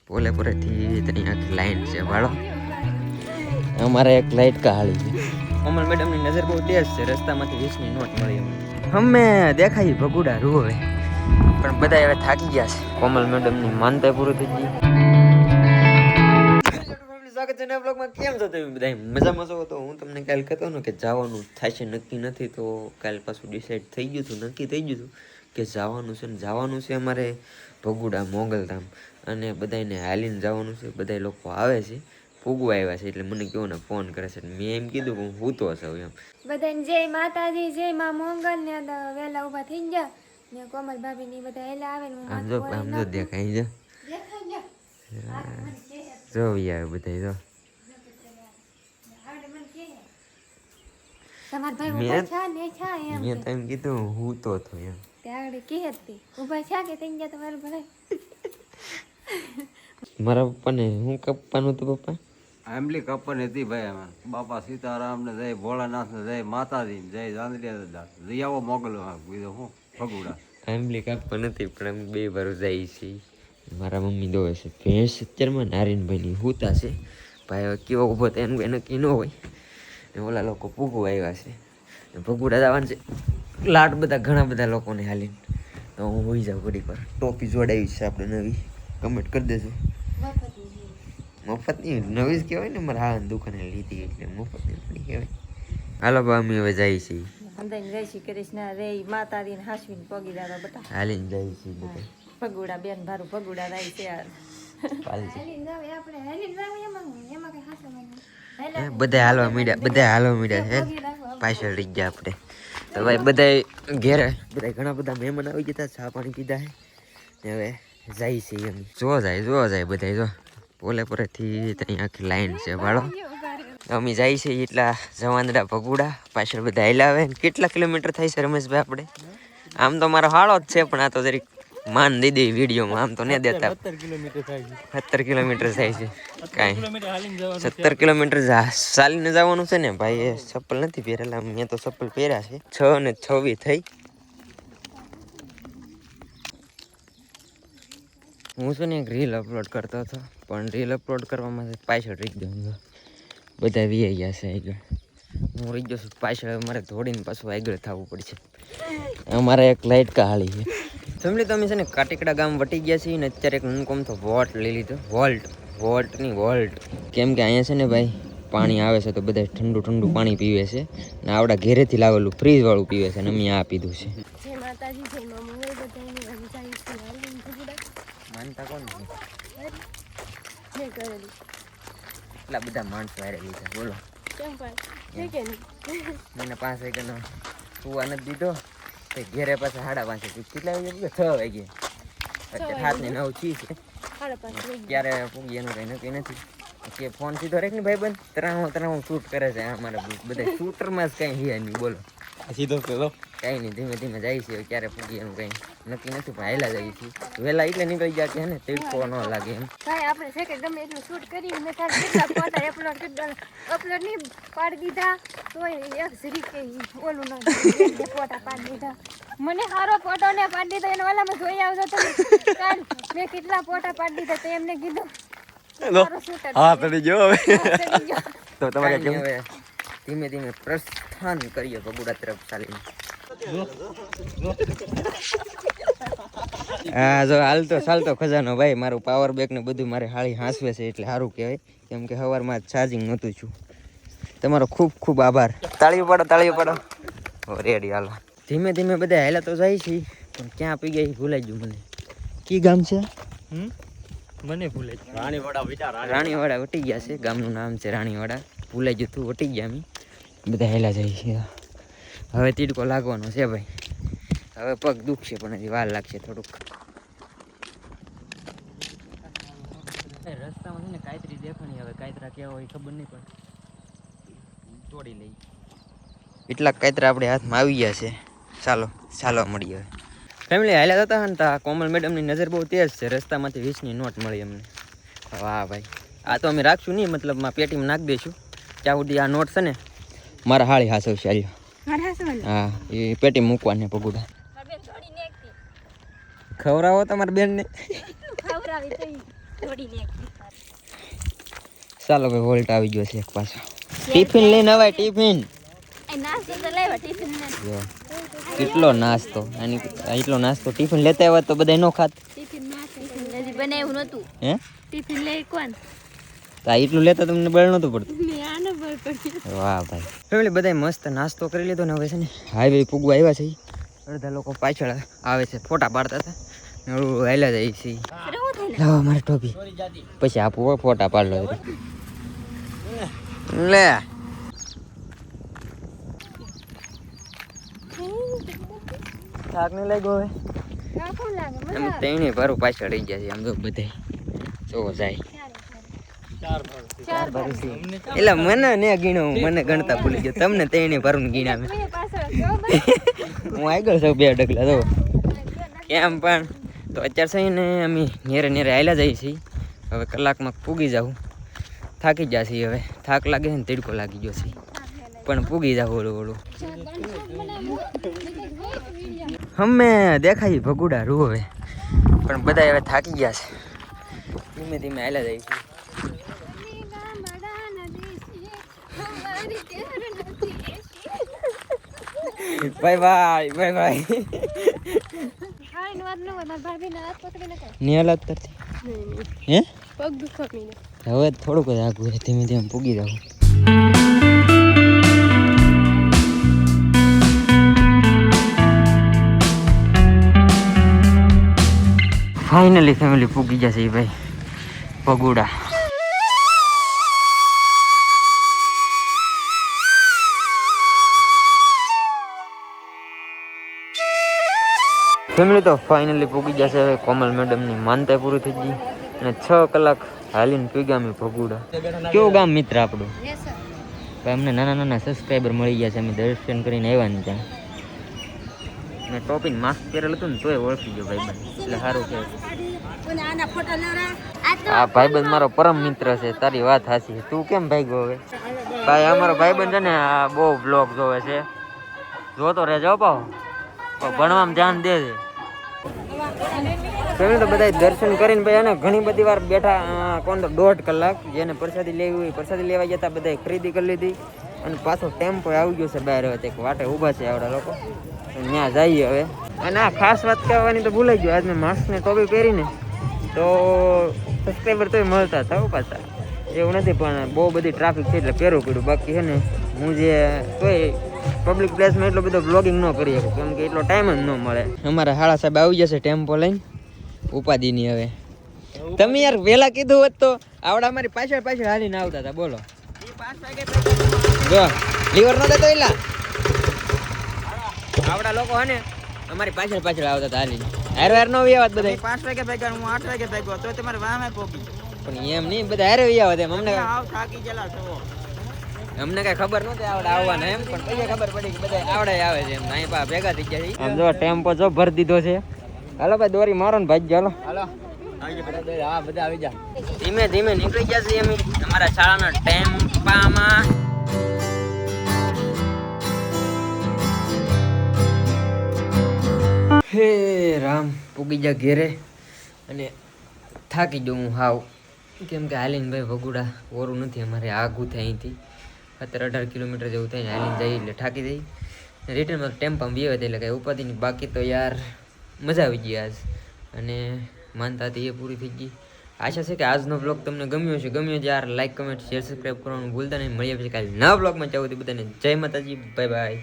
પોલેપુરેથી તેની આખી લાઈન છે વાળો. અમારે એક લાઈટ કા હાળી છે. કોમલ મેડમની નજર બહુ તેજ છે. રસ્તામાંથી 20ની નોટ મળી અમને. અમે દેખાય ભગુડા રોવે પણ બધા હવે થાકી ગયા છે. કોમલ મેડમની માનતા પૂરી થઈ ગઈ. સ્વાગત છે નવા બ્લોગમાં. કેમ છો તમે બધા? મજામાં છો? તો હું તમને કાલ કહેતો ને કે જવાનું થશે નક્કી નથી, તો કાલ પાછું ડિસાઈડ થઈ ગયું હતું, નક્કી થઈ ગયું હતું કે જવાનું છે ને જવાનું છે અમારે ભગુડા મોગલધામ. અને બધાને હાલીને જવાનું છે. બધા લોકો આવે છે, પૂગવા આવ્યા છે એટલે મને કેવો ને ફોન કરે છે. મેં એમ કીધું કે હું હૂતો છું એમ. બધાને જય માતાજી, જય માં મોગલ ને વેલા ઉભા થઈ ગયા ને કોમલ ભાભી ની બધા એલા આવે ને આમ જો દેખાય જો આવે બધા જો. તમાર ભાઈ ઉભા છે ને છે એમ. મેં તો એમ કીધું હું તો એમ ત્યારે કે હતી ઉભા છે કે થઈ ગયા તમારું ભાઈ. મારા પપ્પાને હું કપવાનું હતું. પપ્પા આંબલી કપન હતી ભાઈ. અમે બાપા સીતારામ ને જય ભોળાનાથ ને જય માતાજી જય ચાંદલિયા જઈ આવો મોગલો. બીજો હું ભગુડા આંબલી કાપવા નથી પણ અમે 2 વાર જાય છીએ. મારા મમ્મી દોવે છે ભેંસ. અત્યારમાં નારાયણભાઈની હુતા છે. ભાઈ હવે કેવો ઊભો થાય એનું નક્કી ન હોય. ને ઓલા લોકો પૂગવા આવ્યા છે. ભગુડા જવાનું છે. લાટ બધા ઘણા બધા લોકોને હાલીને. તો હું હોઈ જાઉં ઘડીક વાર. ટોપી જોડાવી છે આપણે નવી. કમેન્ટ કરી દેજો. મફત ની નવી જ કહેવાય ને. મારા હા દુકાને લીધી એટલે મફત ની કહેવાય. હાલો બા અમે હવે જઈએ છીએ. અંદાઈને જય શ્રી કૃષ્ણ રે માતાજી ને હાસવીને પગી દાદા બટા હાલીને જઈએ છીએ બધા. ભગુડા બેન ભારું ભગુડા જાય છે યાર. બધા હાલવા મીડ્યા. બધા હાલવા મીડ્યા છે. પાછળ રહી ગયા આપણે તો ભાઈ. બધા ઘેરે બધા ઘણા બધા મહેમાન આવી ગયા. ચા પાણી પીધા છે. હવે જાય છે એમ. જોવા જાય બધા જો. પોલેપુરેથી ત્યાં આખી લાઈન છે વાળો. અમે જાય છે એટલા જવાંદડા ભગુડા. પાછળ બધા હેલાવે. કેટલા કિલોમીટર થાય છે રમેશભાઈ આપણે? આમ તો મારો હાળો જ છે પણ આ તો જરીક માન દઈ દે વિડીયોમાં. આમ તો નહીં દેતા. 17 કિલોમીટર થાય છે. કાંઈ 17 કિલોમીટર ચાલીને જવાનું છે ને ભાઈ. એ ચપ્પલ નથી પહેરેલા. મેં તો ચપ્પલ પહેર્યા છે. 6 ને 26 થઈ. હું છે ને એક રીલ અપલોડ કરતો હતો પણ રીલ અપલોડ કરવામાં પાછળ રહી ગયો. બધા વી ગયા છે આગળ. હું રહી ગયો છું પાછળ. મારે દોડીને પાછું આગળ થવું પડશે. અમારે એક લાઈટ કા હાળી છે. ફેમિલી તમે છે ને કાટીકડા ગામ વટી ગયા છીએ ને અત્યારે એક નનકોમ તો વોટ લઈ લીધો. વોલ્ટ કેમ કે અહીંયા છે ને ભાઈ પાણી આવે છે તો બધા ઠંડુ ઠંડુ પાણી પીવે છે. ને આવડા ઘેરેથી લાવેલું ફ્રીજ વાળું પીવે છે. ને અમે આ પીધું છે. જય માતાજી, જય માં મોગલ બધાને વંચાઈ છે હાલીને ભગુડા. માનતા કોણ છે? મેં કરેલી. એટલા બધા માણસો હારે લીધા બોલો. કેમ પણ કે નહીં મને 5 વાગ્યાનો સુવા નથી દીધો. તો ઘેરે પાછા 5:30. કેટલા વાગે? 6 વાગે. અત્યારે 7 ને 9 છે. ક્યારે પૂગી એનું કંઈ નક્કી નથી. કે ફોન સીધો રેખ ને ભાઈ બંધ. ત્રણ શૂટ કરે છે. અમારે બધા શૂટરમાં જ કંઈ હે નહીં બોલો. સીધો પેલો કંઈ નહીં. ધીમે ધીમે જાય છે. ક્યારે પૂગી એનું કંઈ નક્કી નથી પણ હેલા જાય છે. વહેલા એટલે નીકળી ગયા કે ને તડકો ન લાગે એમ. ભાઈ આપણે છે કે ગમે એટલું શૂટ કરી મેં તાર કેટલા ફોટા અપલોડ કરી દીધા. અપલોડ નહીં પાડી દીધા તોય એક જરી કે ઓલું ના ફોટા પાડી દીધા. મને સારો ફોટો ને પાડી દીધો. એને ઓલામાં જોઈ આવજો તમે. કાલ મેં કેટલા ફોટા પાડી દીધા તો એમને કીધું હા તડી ગયો હવે. તો તમારે કેમ હવે ધીમે ધીમે પ્રસ્થાન કરીએ ભગુડા તરફ ચાલીને. હા જો ચાલતો ખજાનો ભાઈ. મારું પાવર બેક ને બધું મારે હાળી હાંસવે છે એટલે સારું કહેવાય. કેમ કે સવારમાં ચાર્જિંગ નહોતું છું. તમારો ખૂબ ખૂબ આભાર. તાળીઓ પાડો. રેડી હાલો. ધીમે ધીમે બધા હાલા તો જાય છે પણ ક્યાં પી ગયા ભૂલાઈ ગયું મને. કી ગામ છે? મને ભૂલે રાણીવાડા વટી ગયા છે. ગામનું નામ છે રાણીવાડા. ભૂલાઈ ગયું તું વટી ગયા. અમે બધા હેલા જાય છે. હવે તીડકો લાગવાનો છે ભાઈ. હવે પગ દુખશે પણ હજી વાર લાગશે થોડુંક. રસ્તામાં છે ને કાયતરી દેખાણી. હવે કાયતરા કેવા હોય ખબર નહીં પણ તોડી લઈ. એટલા કાયતરા આપણે હાથમાં આવી ગયા છે. ચાલો મળીએ હવે. ફેમિલી હાલ્યા હતા ને તા કોમલ મેડમની નજર બહુ તેજ છે. રસ્તામાંથી 20ની નોટ મળી અમને. વાહ ભાઈ. આ તો અમે રાખશું નહીં, મતલબ પેટીમાં નાખી દઈશું. ત્યાં સુધી આ નોટ છે ને મારા હાળી હાસવશે. હાલ્યો હા એ પેટી મૂકવાને ભગુડા. ખવડાવો તમારા બેનને. ચાલો ભાઈ વોલ્ટ આવી ગયો છે એક પાછો. ટિફિન લઈને આવાય ટિફિન. જો, કેટલો નાસ્તો અને એટલો નાસ્તો ટિફિન લેતા આવ્યા તો બધા નો ખાત. બનાવ્યું નતું. હે ટિફિન લઈ કોણ? તો આ એટલું લેતા તમને બળ નતું પડતું. આનો બળ પડ્યો. વાહ ભાઈ ફેમિલી બધા મસ્ત નાસ્તો કરી લીધો ને હવે છે ને હાઈવે પૂગવા આવ્યા છે. અડધા લોકો પાછળ આવે છે ફોટા પાડતા હતા ને હાલ્યા જાય છે. લાવો મારી ટોપી પછી આપવું ફોટા પાડ લો લે. થાક નહીં લાગ્યો હવે એમ તેણી ભરું પાછળ રહી ગયા છે આમ તો બધે જો જાય. એટલે મને ને ગીણો મને ગણતા ભૂલી ગયો તમને તેણી ભરું ગીણા મેં. હું આગળ છું 2 ડગલા તો કેમ પણ તો અત્યારે છે ને અમે નેરે હાલ્યા જઈએ છીએ. હવે કલાકમાં પૂગી જાઉં. થાકી જશે હવે થાક લાગે છે ને તડકો લાગી ગયો છે પણ પૂગી જાવ ઓલું અમે દેખાય ભગુડા રૂ હવે પણ બધા હવે થાકી ગયા છે. ધીમે ધીમે હાલ્યા જાય છે. Bye bye bye bye. નિહાલ કરતી હે પગ દુખો મીને. હવે થોડુંક જ આગું છે ધીમે ધીમે પૂગી જાવ. ફાઇનલી ફેમિલી પૂગી જશે ભાઈ ભગુડા. ફેમિલી તો ફાઇનલી પૂગી જશે હવે. કોમલ મેડમની માનતા પૂરી થઈ ગઈ અને 6 કલાક હાલીને પૂગ્યા અમે ભગુડા. કેવું ગામ મિત્ર આપણું ભાઈ. અમને નાના નાના સબસ્ક્રાઈબર મળી ગયા છે. અમે દર્શન કરીને આવ્યા ને ત્યાં મેં ટોપીને માસ્ક પહેરેલું હતું ને તોય ઓળખી ગયો ભાઈબંધ એટલે સારું છે. આ ભાઈબંધ મારો પરમ મિત્ર છે. તારી વાત સાચી છે. તું કેમ ભાગ્યો હવે ભાઈ? અમારો ભાઈબંધ છે ને આ બહુ બ્લોગ જોવે છે. જોતો રહેજો પાવ ભણવામાં ધ્યાન દે છે. તો બધા દર્શન કરીને ભાઈ અને ઘણી બધી વાર બેઠા કોણ તો 1.5 કલાક. જેને પ્રસાદી લેવી હોય પ્રસાદી લેવા જતા બધા ખરીદી કરી લીધી અને પાછો ટેમ્પો આવી ગયો છે બહાર. હવે એક વાટે ઊભા છે આવડા લોકો ત્યાં જઈએ હવે. અને આ ખાસ વાત કહેવાની તો ભૂલાઈ ગયો. આજ મેં માસ્કને ટોપી પહેરીને તો સબસ્ક્રાઈબર તોય મળતા હતા પાછા એવું નથી પણ બહુ બધી ટ્રાફિક છે એટલે પહેરવું પડ્યું. બાકી છે ને હું જે તોય પબ્લિક પ્લેસમાં એટલો બધો બ્લોગિંગ ન કરી શકું કેમ કે એટલો ટાઈમ જ ન મળે. અમારા હાળા સાહેબ આવી જશે ટેમ્પો લઈને ઉપાધિની. હવે તમે યાર વહેલા કીધું હોત તો આવડા અમારી પાછળ પાછળ હાલીને આવતા હતા. બોલો જો લીવર નો દેતો એલા આવડા લોકો હે ને અમારી પાછળ પાછળ આવતા હતા હાલીને. હાર હાર નો વિયાવત બધા 5 વાગે ભેગા હું 8 વાગે ભેગો તો તમારે વામે પોગી પણ એમ નહીં બધા હારે વિયાવત એમ. અમને થાકી ગયેલા છો અમને કઈ ખબર નહોતી આવડા આવવાના એમ પણ પછી ખબર પડી કે બધા આવડા આવે છે એમ. અહીં પા ભેગા થઈ ગયા છે. આમ જો ટેમ્પો જો ભરી દીધો છે. હાલો ભાઈ દોરી મારો ને ભાઈ ચાલો હાલો હા બધા આવી જા. ધીમે ધીમે નીકળી ગયા છે અમે અમારા શાળાના ટેમ્પામાં. હે રામ પૂગી જા ઘેરે અને થાકી ગયો હું હાવ કેમ કે હાલીને ભાઈ ભગુડા ઓરું નથી અમારે આઘું થાય અહીંથી 17-18 કિલોમીટર જેવું થઈને હાલીને જઈએ એટલે થાકી જઈ. રિટર્નમાં ટેમ્પામાં બેવે એટલે કાંઈ ઉપાધિની. બાકી તો યાર મજા આવી ગઈ આજ અને માનતા હતી એ પૂરી થઈ ગઈ. આશા છે કે આજનો બ્લોગ તમને ગમ્યો છે. ગમ્યો યાર લાઈક કમેન્ટ શેર સબસ્ક્રાઈબ કરવાનું ભૂલતા નહીં. મળીએ પછી કાલે નવા બ્લોગમાં ચાવું બધાને જય માતાજી બાય બાય.